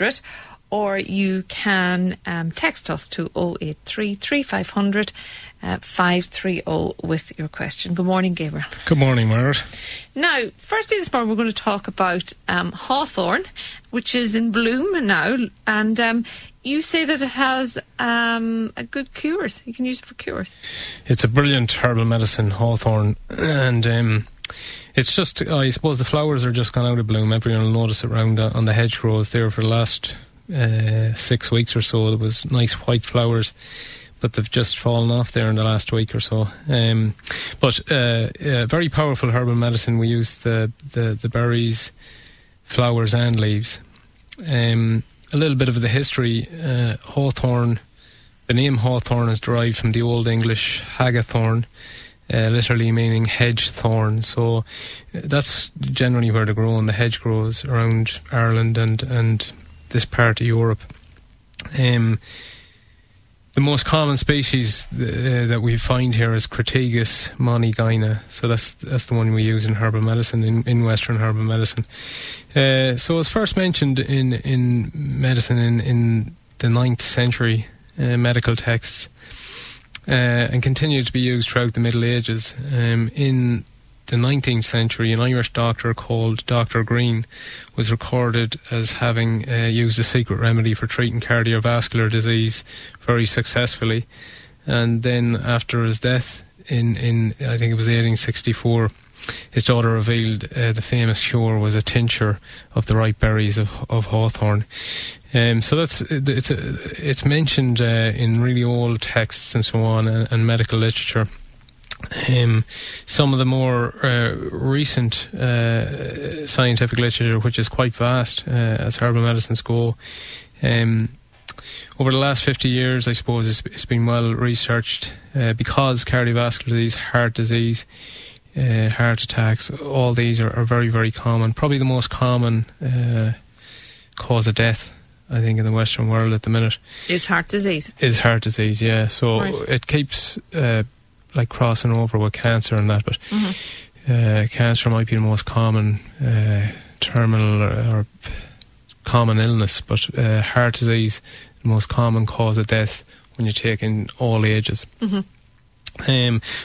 0800, or you can text us to 083 3500 530 with your question. Good morning, Gabriel. Good morning, Margaret. Now, firstly this morning we're going to talk about Hawthorn, which is in bloom now, and you say that it has a good cures. You can use it for cures. It's a brilliant herbal medicine, Hawthorn, and it's just, I suppose the flowers are just gone out of bloom. Everyone will notice it around on the hedgerows there for the last 6 weeks or so. There was nice white flowers, but they've just fallen off there in the last week or so. But very powerful herbal medicine. We use the berries, flowers and leaves. A little bit of the history. Hawthorn, the name Hawthorn is derived from the Old English Hawthorn, literally meaning hedge thorn. So that's generally where they grow, and the hedge grows around Ireland and this part of Europe. The most common species that we find here is Crataegus monigina. So that's the one we use in herbal medicine, in Western herbal medicine. So it was first mentioned in medicine in the 9th century medical texts, and continued to be used throughout the Middle Ages. In the 19th century, an Irish doctor called Dr. Green was recorded as having used a secret remedy for treating cardiovascular disease very successfully. And then after his death in I think it was 1864, his daughter revealed the famous cure was a tincture of the ripe berries of hawthorn. So it's mentioned in really old texts and so on, and medical literature. Some of the more recent scientific literature, which is quite vast as herbal medicines go, over the last 50 years, I suppose it's been well researched, because cardiovascular disease, heart disease, heart attacks, all these are very, very common. Probably the most common cause of death, I think, in the Western world at the minute is heart disease. Yeah. So right. It keeps like crossing over with cancer and that, but cancer might be the most common terminal or common illness, but heart disease, the most common cause of death when you take in all ages.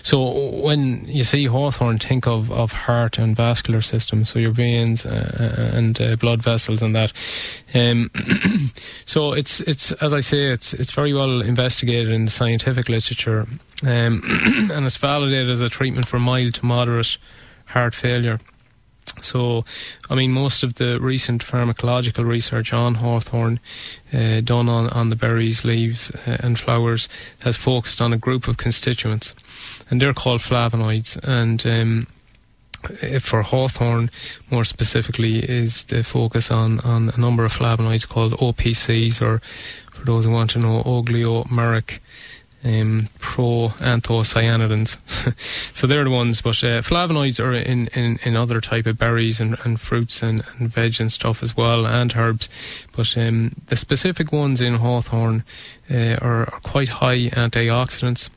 So when you see hawthorn, think of heart and vascular system, so your veins and blood vessels and that. So it's as I say, it's very well investigated in the scientific literature, and it's validated as a treatment for mild to moderate heart failure. So, I mean, most of the recent pharmacological research on hawthorn, done on the berries, leaves and flowers, has focused on a group of constituents, and they're called flavonoids. And for hawthorn, more specifically, is the focus on a number of flavonoids called OPCs, or for those who want to know, oligomeric pro-anthocyanidins. So they're the ones, but flavonoids are in other type of berries and fruits and veg and stuff as well, and herbs. But the specific ones in hawthorn are quite high antioxidants.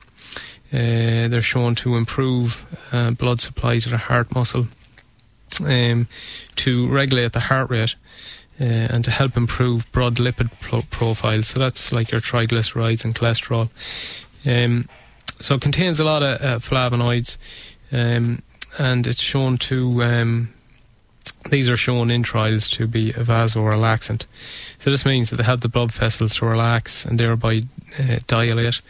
They're shown to improve blood supply to the heart muscle, to regulate the heart rate, and to help improve blood lipid profiles. So that's like your triglycerides and cholesterol. So it contains a lot of flavonoids, and it's shown to, these are shown in trials to be a vasorelaxant. So this means that they help the blood vessels to relax and thereby dilate,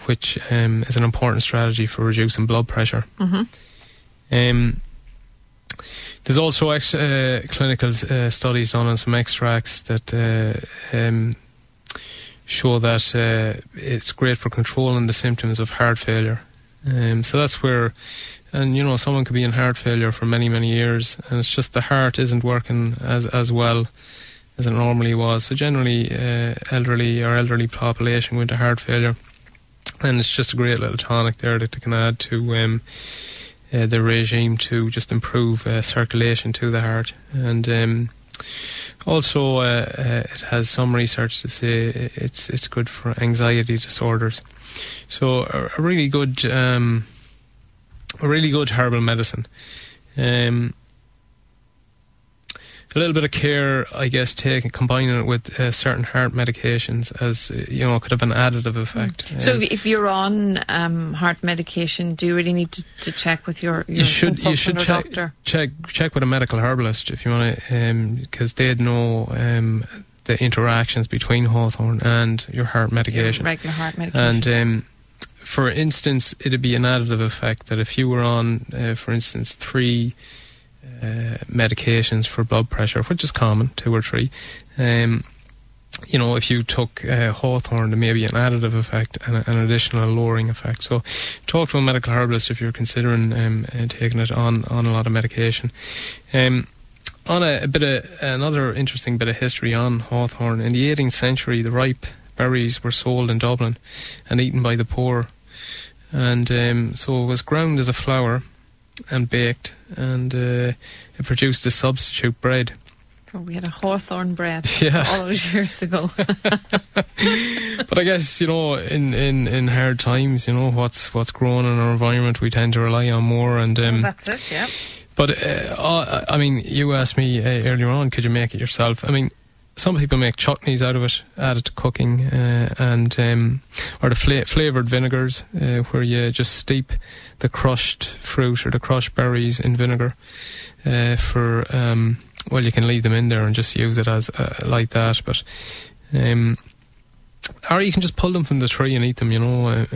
which is an important strategy for reducing blood pressure. There's also clinical studies done on some extracts that show that it's great for controlling the symptoms of heart failure. So that's where, and you know, someone could be in heart failure for many, many years, and it's just the heart isn't working as well as it normally was. So generally, elderly population with heart failure, and it's just a great little tonic there that they can add to the regime to just improve circulation to the heart. And also it has some research to say it's good for anxiety disorders. So a really good herbal medicine. A a little bit of care, I guess, combining it with certain heart medications, as could have an additive effect. So if you're on heart medication, do you really need to check with your consultant or doctor? Check with a medical herbalist if you want to, because they'd know the interactions between Hawthorn and your heart medication, your regular heart medication. And for instance, it'd be an additive effect that if you were on, for instance, 3 medications for blood pressure, which is common, 2 or 3, if you took Hawthorn, there may be an additive effect and an additional lowering effect. So talk to a medical herbalist if you're considering taking it on a lot of medication. On another interesting bit of history on Hawthorn, in the 18th century, the ripe berries were sold in Dublin and eaten by the poor. And so it was ground as a flour and baked, and it produced a substitute bread. Oh, we had a Hawthorn bread all those years ago. But I guess, in hard times, what's growing in our environment, we tend to rely on more. And that's it, yeah. But, you asked me earlier on, could you make it yourself? I mean, some people make chutneys out of it, add it to cooking, or the flavoured vinegars, where you just steep the crushed fruit or the crushed berries in vinegar you can leave them in there and just use it as like that. But or you can just pull them from the tree and eat them. A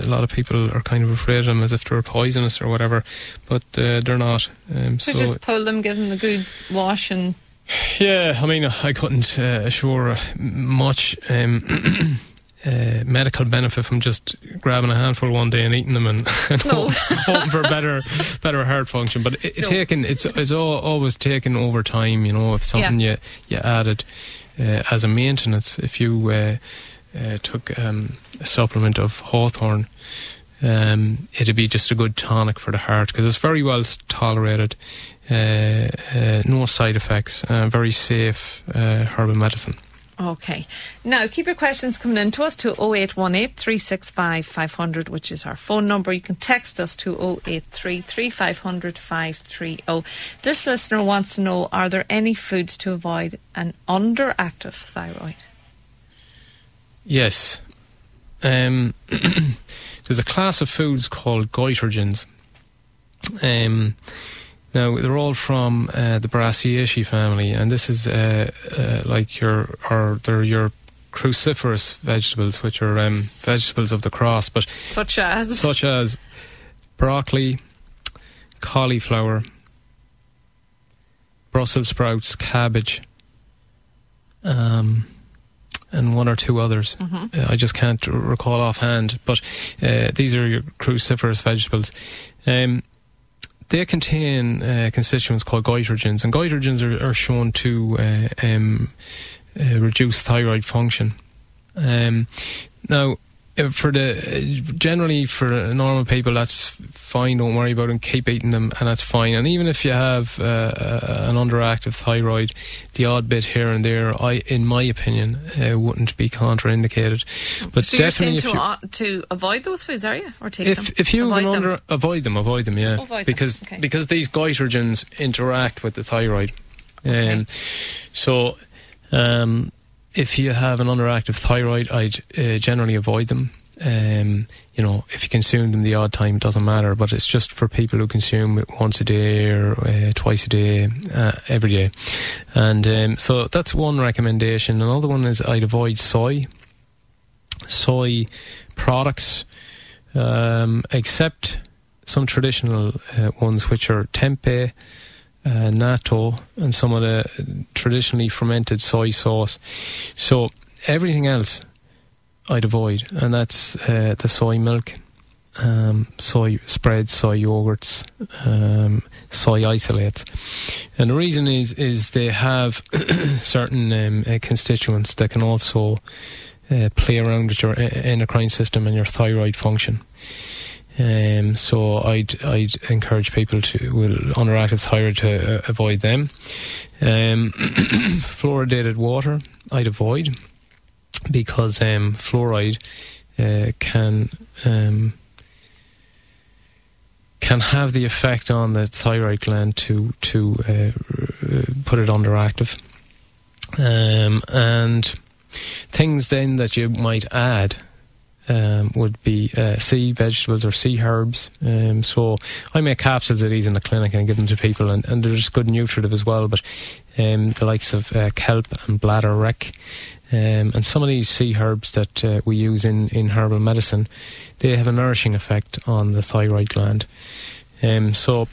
lot of people are kind of afraid of them as if they're poisonous or whatever, but they're not. So just pull them, give them a good wash, and yeah, I mean, I couldn't assure much medical benefit from just grabbing a handful one day and eating them and hoping for better heart function. But it's always taken over time. If something you added as a maintenance, if you took a supplement of Hawthorn, it'd be just a good tonic for the heart, because it's very well tolerated, no side effects, very safe herbal medicine. Okay. Now, keep your questions coming in to us to 0818 365 500, which is our phone number. You can text us to 083 3500 530. This listener wants to know, are there any foods to avoid an underactive thyroid? Yes. There's a class of foods called goitrogens. Now, they're all from the Brassiaceae family, and this is they're your cruciferous vegetables, which are vegetables of the cross, but such as broccoli, cauliflower, Brussels sprouts, cabbage, and 1 or 2 others. I just can't recall offhand, but these are your cruciferous vegetables. They contain constituents called goitrogens, and goitrogens are shown to reduce thyroid function. Now, generally for normal people, that's fine. Don't worry about them. Keep eating them, and that's fine. And even if you have an underactive thyroid, the odd bit here and there, in my opinion, wouldn't be contraindicated. But so definitely, you're saying to avoid those foods, are you, or take them? If you avoid them, yeah, because these goitrogens interact with the thyroid, so. If you have an underactive thyroid, I'd generally avoid them. If you consume them the odd time, it doesn't matter, but it's just for people who consume it once a day or twice a day, every day. And so that's one recommendation. Another one is I'd avoid soy products, except some traditional ones, which are tempeh, natto, and some of the traditionally fermented soy sauce. So everything else I'd avoid, and that's the soy milk, soy spreads, soy yogurts, soy isolates. And the reason is they have certain constituents that can also play around with your endocrine system and your thyroid function. So I'd encourage people with underactive thyroid to avoid them. Fluoridated water I'd avoid, because fluoride can have the effect on the thyroid gland to put it underactive. And things then that you might add would be sea vegetables or sea herbs. So I make capsules of these in the clinic and give them to people, and they're just good nutritive as well. But the likes of kelp and bladderwrack, and some of these sea herbs that we use in herbal medicine, they have a nourishing effect on the thyroid gland. So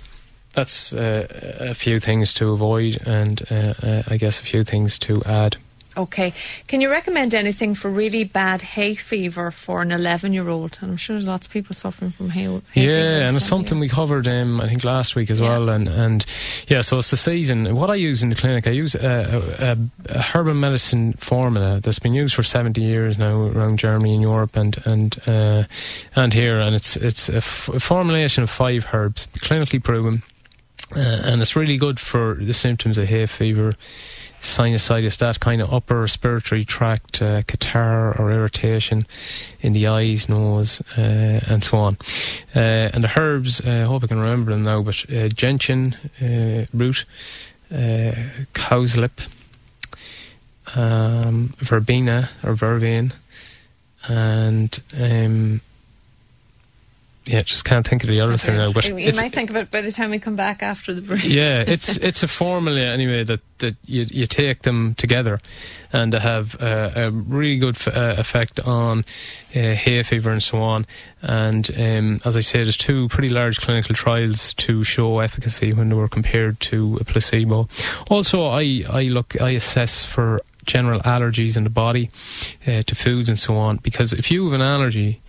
that's a few things to avoid, and I guess a few things to add. Okay. Can you recommend anything for really bad hay fever for an 11-year-old? And I'm sure there's lots of people suffering from hay fever. Yeah, and it's something we covered, I think, last week as well. And yeah, so it's the season. What I use in the clinic, I use a herbal medicine formula that's been used for 70 years now around Germany and Europe and here. And it's a formulation of 5 herbs, clinically proven. And it's really good for the symptoms of hay fever, sinusitis, that kind of upper respiratory tract, catarrh or irritation in the eyes, nose, and so on. And the herbs, I hope I can remember them now, but gentian root, cow's lip, verbena or vervain, and just can't think of the other thing now. But you might think of it by the time we come back after the break. Yeah, it's a formula anyway that you take them together, and they have a really good effect on hay fever and so on. And as I say, there's 2 pretty large clinical trials to show efficacy when they were compared to a placebo. Also, I assess for general allergies in the body to foods and so on, because if you have an allergy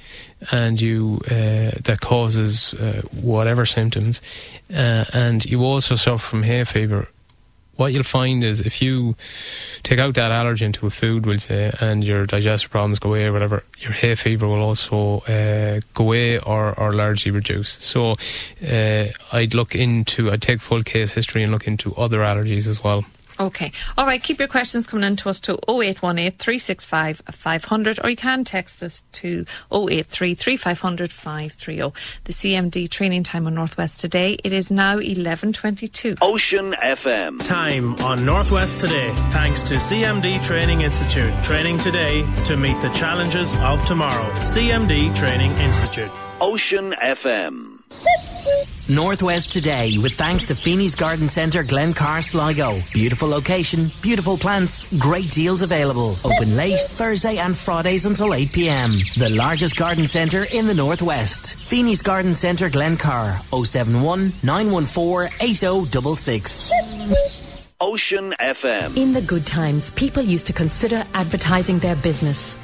and you that causes whatever symptoms, and you also suffer from hay fever, what you'll find is if you take out that allergen to a food, we'll say, and your digestive problems go away or whatever, your hay fever will also go away or largely reduce. So I'd take full case history and look into other allergies as well. Okay. All right. Keep your questions coming in to us to 0818 365 500, or you can text us to 083 3500 530. The CMD training time on Northwest Today. It is now 11:22. Ocean FM. Time on Northwest Today, thanks to CMD Training Institute. Training today to meet the challenges of tomorrow. CMD Training Institute. Ocean FM. Northwest Today, with thanks to Feeney's Garden Centre, Glencar, Sligo. Beautiful location, beautiful plants, great deals available. Open late Thursday and Fridays until 8 p.m. The largest garden centre in the Northwest. Feeney's Garden Centre, Glencar. 071 914 8066. Ocean FM. In the good times, people used to consider advertising their business.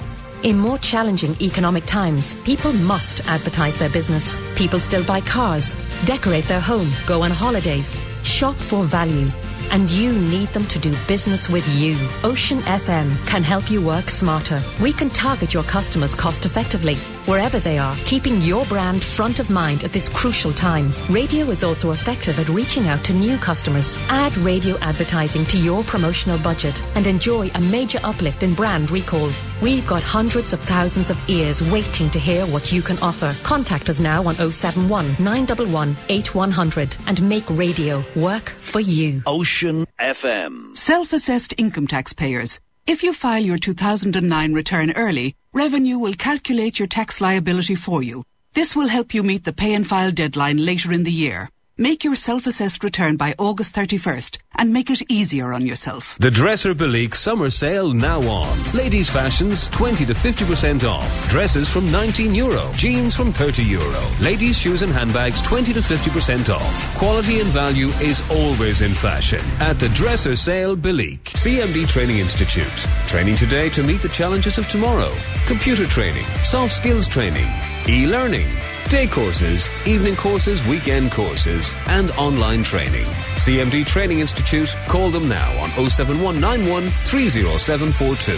In more challenging economic times, people must advertise their business. People still buy cars, decorate their home, go on holidays, shop for value. And you need them to do business with you. Ocean FM can help you work smarter. We can target your customers cost effectively, wherever they are, keeping your brand front of mind at this crucial time. Radio is also effective at reaching out to new customers. Add radio advertising to your promotional budget and enjoy a major uplift in brand recall. We've got hundreds of thousands of ears waiting to hear what you can offer. Contact us now on 071 911 8100 and make radio work for you. Ocean FM. Self-assessed income tax payers. If you file your 2009 return early, Revenue will calculate your tax liability for you. This will help you meet the pay and file deadline later in the year. Make your self-assessed return by August 31st and make it easier on yourself. The Dresser Belique summer sale now on. Ladies fashions 20 to 50% off. Dresses from €19. Jeans from €30. Ladies shoes and handbags 20 to 50% off. Quality and value is always in fashion at the Dresser Sale Belique. CMD Training Institute. Training today to meet the challenges of tomorrow. Computer training, soft skills training, e-learning, day courses, evening courses, weekend courses, and online training. CMD Training Institute. Call them now on 07191 30742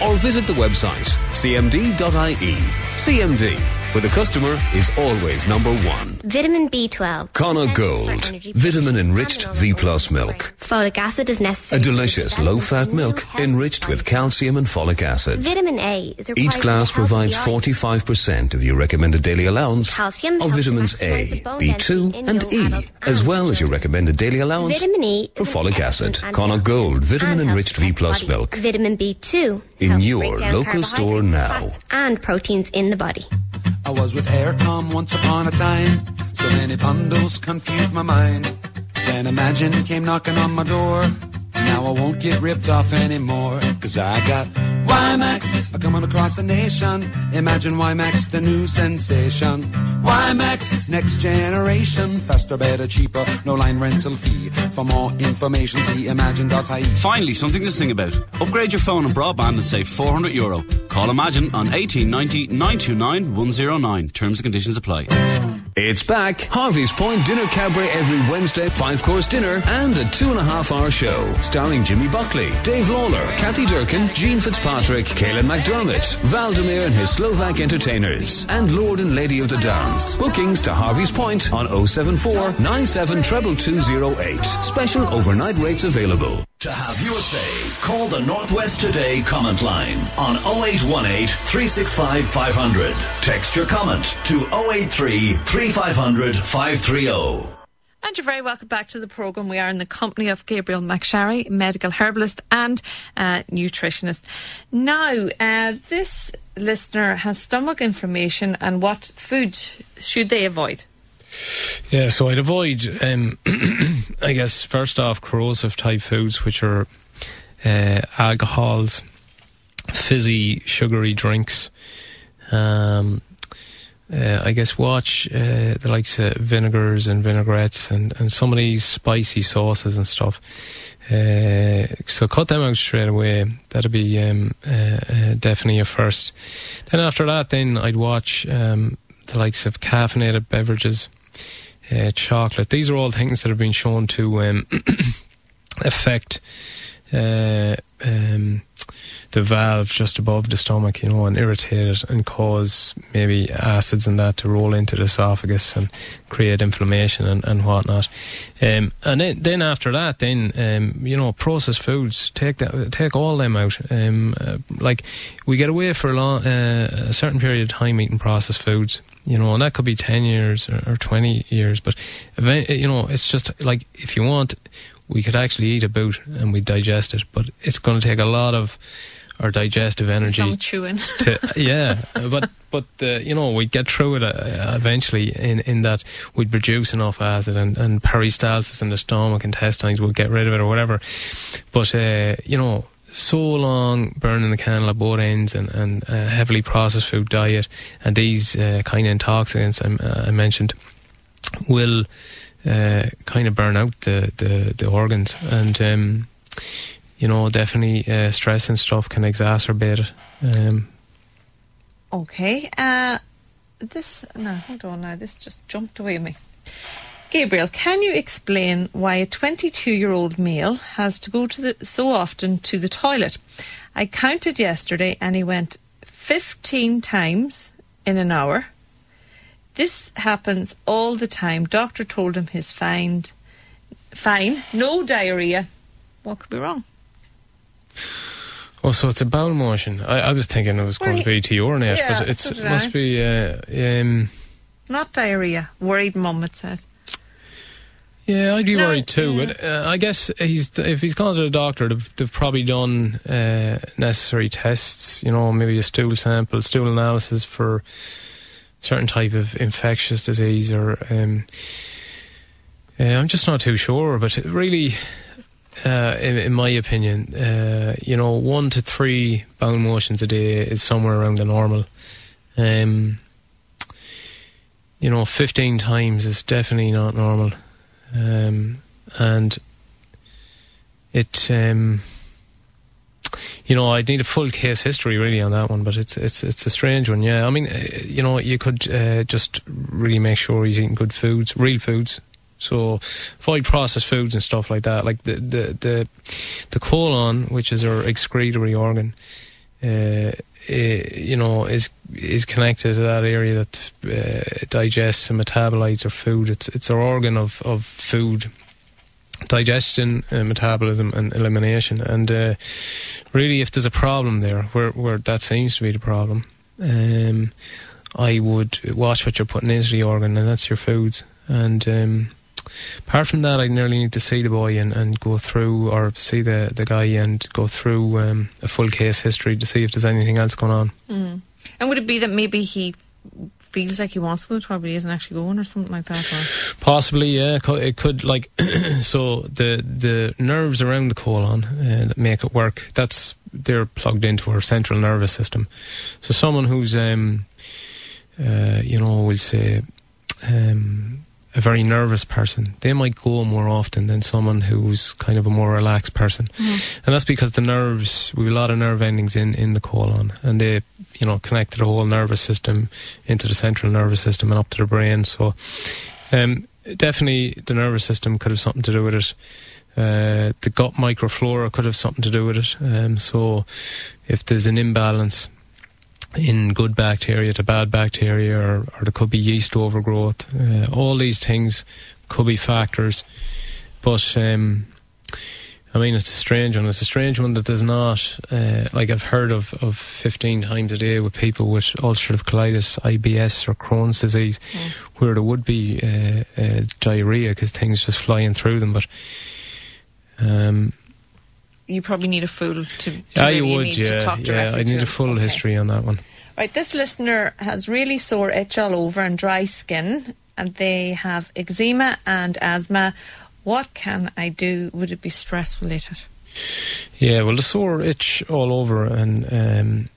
or visit the website cmd.ie. CMD. where the customer is always number one. Vitamin B12. Connacht Gold. Vitamin-enriched V Plus milk. Folic acid is necessary. A delicious low-fat milk enriched with calcium and folic acid. Vitamin A is required. Each glass for the health provides of the eyes. 45% of your recommended daily allowance Calcium of helps to vitamins maximise the A, bone B2 density in and young E, adults as and well as your children. recommended daily allowance Vitamin E for is an folic acid. excellent Connacht Gold antioxidant Vitamin-enriched and V helps Plus protect the milk. body. Vitamin B2 In helps your break down local store carbohydrates, now. fats, and proteins in the body. I was with Aircom once upon a time. So many bundles confused my mind. Then Imagine came knocking on my door. Now I won't get ripped off anymore, 'cause I got WiMAX coming across the nation. Imagine WiMAX, the new sensation. WiMAX, next generation. Faster, better, cheaper, no line rental fee. For more information, see imagine.ie. Finally, something to sing about. Upgrade your phone and broadband and save €400. Call Imagine on 1890 929 109. Terms and conditions apply. It's back. Harvey's Point Dinner Cabaret every Wednesday, 5-course dinner and a 2.5-hour show. Starring Jimmy Buckley, Dave Lawler, Kathy Durkin, Jean Fitzpatrick, Caelan McDermott, Valdemir and his Slovak entertainers, and Lord and Lady of the Dance. Bookings to Harvey's Point on 074 97 22208. Special overnight rates available. To have your say, call the Northwest Today comment line on 0818 365 500. Text your comment to 083 3500 530. And you're very welcome back to the programme. We are in the company of Gabriel McSharry, medical herbalist and nutritionist. Now, this listener has stomach inflammation, and what food should they avoid? Yeah, so I'd avoid, I guess, first off, corrosive type foods, which are alcohols, fizzy, sugary drinks. I guess watch the likes of vinegars and vinaigrettes and some of these spicy sauces and stuff. So cut them out straight away. That'd be definitely a first. Then after that, then I'd watch the likes of caffeinated beverages, chocolate. These are all things that have been shown to affect the valve just above the stomach, and irritate it and cause maybe acids and that to roll into the esophagus and create inflammation and whatnot. And then after that, processed foods, take all them out. Like we get away for a certain period of time eating processed foods, and that could be 10 years or 20 years. But it's just like, if you want, we could actually eat a boot and we digest it, but it's going to take a lot of our digestive energy. Some chewing. But we'd get through it eventually in that we'd produce enough acid and peristalsis in the stomach, intestines would get rid of it or whatever. But, so long burning the candle at both ends and a heavily processed food diet and these kind of intoxicants I mentioned will kind of burn out the organs, and definitely stress and stuff can exacerbate it. Okay, hold on now, this just jumped away from me. Gabriel, can you explain why a 22-year-old male has to go so often to the toilet? I counted yesterday and he went 15 times in an hour. This happens all the time. Doctor told him he's fine, no diarrhea. What could be wrong? Oh, so it's a bowel motion. I was thinking it was going to be to urinate, but it must be... not diarrhea. Worried mum, it says. Yeah, I'd be worried too. But I guess if he's gone to the doctor, they've probably done necessary tests, maybe a stool sample, stool analysis for certain type of infectious disease, or I'm just not too sure. But really, in my opinion, 1 to 3 bowel motions a day is somewhere around the normal. 15 times is definitely not normal, and it. I'd need a full case history really on that one, but it's a strange one. Yeah, I mean, you could just really make sure he's eating good foods, real foods. So avoid processed foods and stuff like that. Like the colon, which is our excretory organ, is connected to that area that digests and metabolites our food. It's our organ of food digestion, metabolism and elimination. And really, if there's a problem there, where that seems to be the problem, I would watch what you're putting into the organ, and that's your foods. And apart from that, I'd nearly need to see the boy and go through, or see the guy and go through a full case history to see if there's anything else going on. And would it be that maybe he feels like he wants to go to toilet but he isn't actually going, or something like that? Or? Possibly, yeah. It could, like, so the nerves around the colon that make it work, they're plugged into our central nervous system. So someone who's we'll say a very nervous person, they might go more often than someone who's kind of a more relaxed person. And that's because the nerves, we have a lot of nerve endings in the colon, and they connect to the whole nervous system, into the central nervous system and up to the brain. So definitely the nervous system could have something to do with it. The gut microflora could have something to do with it. So if there's an imbalance in good bacteria to bad bacteria, or there could be yeast overgrowth, all these things could be factors. But it's a strange one. It's a strange one that does not, like I've heard of 15 times a day with people with ulcerative colitis, IBS or Crohn's disease, where there would be diarrhea because things just flying through them. But you probably need a full to talk directly to I need a full history on that one. Right, this listener has really sore itch all over and dry skin, and they have eczema and asthma. What can I do? Would it be stress related? Yeah, well, the sore itch all over and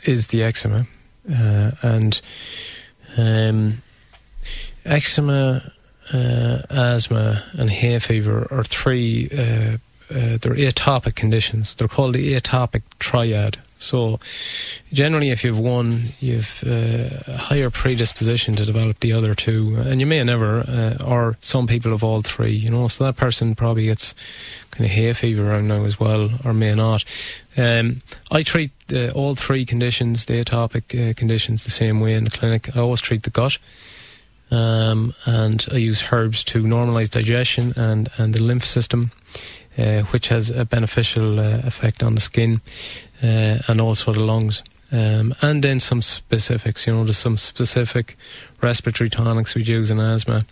is the eczema, and eczema, asthma and hay fever are three they're atopic conditions. They're called the atopic triad. So generally, if you've one, you've a higher predisposition to develop the other two, and you may never, or some people have all three, so that person probably gets kind of hay fever around now as well, or may not. I treat all three conditions, the atopic conditions, the same way in the clinic. I always treat the gut, and I use herbs to normalise digestion and the lymph system, which has a beneficial effect on the skin and also the lungs. And then some specifics, there's some specific respiratory tonics we use in asthma,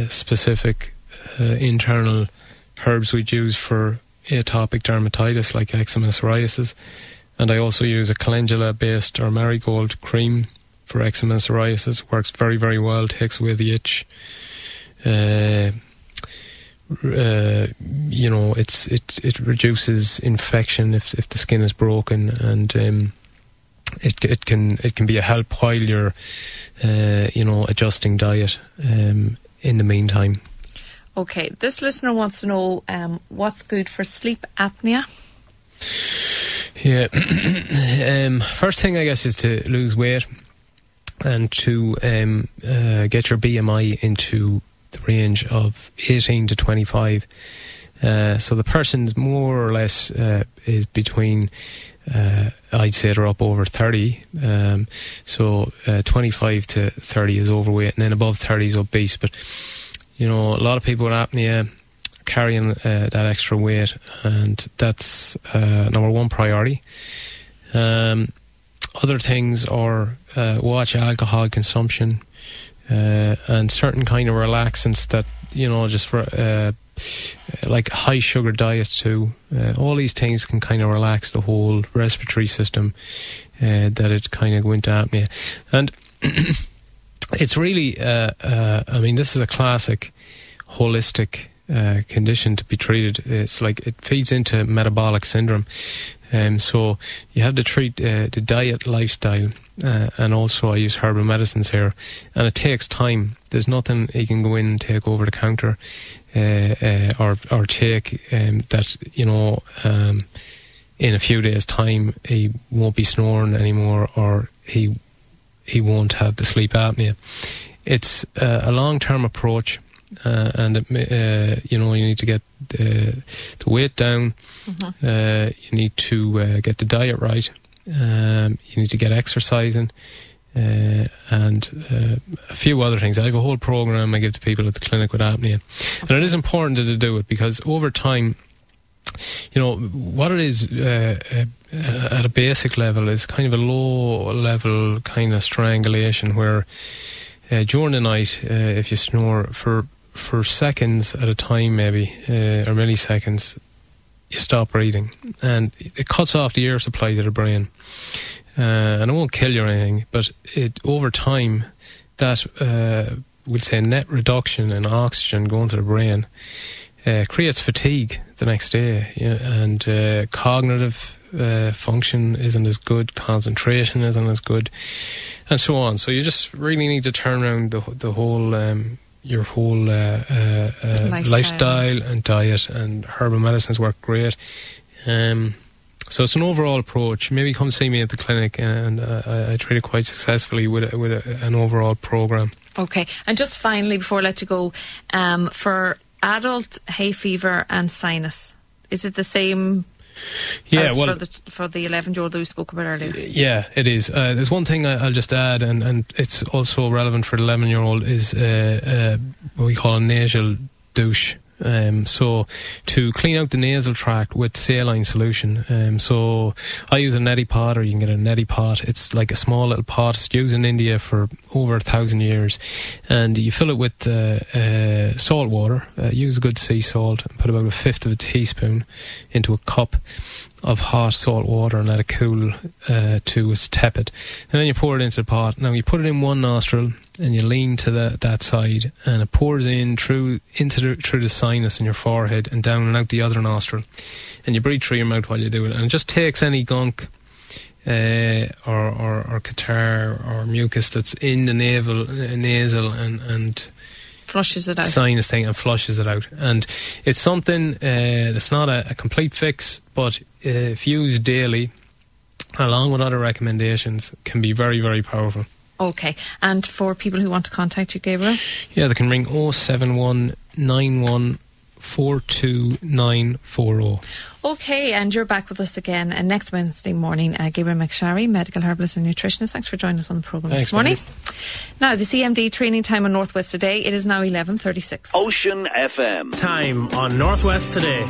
specific internal herbs we use for atopic dermatitis like eczema and psoriasis. And I also use a calendula-based or marigold cream for eczema and psoriasis. Works very, very well, takes away the itch. It reduces infection if the skin is broken, and it can be a help while you're adjusting diet in the meantime. Okay, this listener wants to know what's good for sleep apnea. Yeah, first thing I guess is to lose weight and to get your BMI into the range of 18 to 25. So the person's more or less is between, I'd say they're up over 30. So 25 to 30 is overweight, and then above 30 is obese. But, a lot of people with apnea carrying that extra weight, and that's number one priority. Other things are watch alcohol consumption, and certain kind of relaxants that, just for like high sugar diets too. All these things can kind of relax the whole respiratory system, that it kind of go into apnea. And it's really, this is a classic holistic condition to be treated. It's like it feeds into metabolic syndrome. So you have to treat the diet, lifestyle, and also I use herbal medicines here, and it takes time. There's nothing you can go in and take over the counter or take that in a few days' time he won't be snoring anymore, or he won't have the sleep apnea. It's a long-term approach. and you need to get the weight down. You need to get the diet right. You need to get exercising. And a few other things. I have a whole program I give to people at the clinic with apnea. And it is important to do it, because over time, what it is at a basic level is kind of a low level kind of strangulation where during the night, if you snore for seconds at a time maybe, or milliseconds, you stop breathing, and it cuts off the air supply to the brain. And it won't kill you or anything, but over time, that we'll say net reduction in oxygen going to the brain creates fatigue the next day, and cognitive function isn't as good, concentration isn't as good, and so on. So you just really need to turn around the whole your whole lifestyle and diet, and herbal medicines work great. So it's an overall approach. Maybe come see me at the clinic, and I treat it quite successfully with an overall program. Okay, and just finally, before I let you go, for adult hay fever and sinus, is it the same? Yeah, well, for the 11-year-old that we spoke about earlier. Yeah, it is. There's one thing I'll just add, and it's also relevant for the 11-year-old, is what we call a nasal douche. So to clean out the nasal tract with saline solution, so I use a neti pot, or you can get a neti pot. It's like a small little pot. It's used in India for over 1,000 years, and you fill it with salt water. Use a good sea salt, and put about 1/5 of a teaspoon into a cup of hot salt water, and let it cool to its tepid, and then you pour it into the pot. Now you put it in one nostril and you lean to that side, and it pours in through the sinus in your forehead and down and out the other nostril, and you breathe through your mouth while you do it, and it just takes any gunk or catarrh or mucus that's in the nasal and flushes it out, sinus thing, and flushes it out. And it's something that's not a complete fix, but if used daily along with other recommendations, can be very, very powerful. Okay, and for people who want to contact you, Gabriel? Yeah, they can ring 07191 42940. Okay, and you're back with us again next Wednesday morning. Gabriel McSharry, medical herbalist and nutritionist. Thanks for joining us on the programme this morning. Buddy. Now, the CMD training time on Northwest Today. It is now 11:36. Ocean FM. Time on Northwest Today.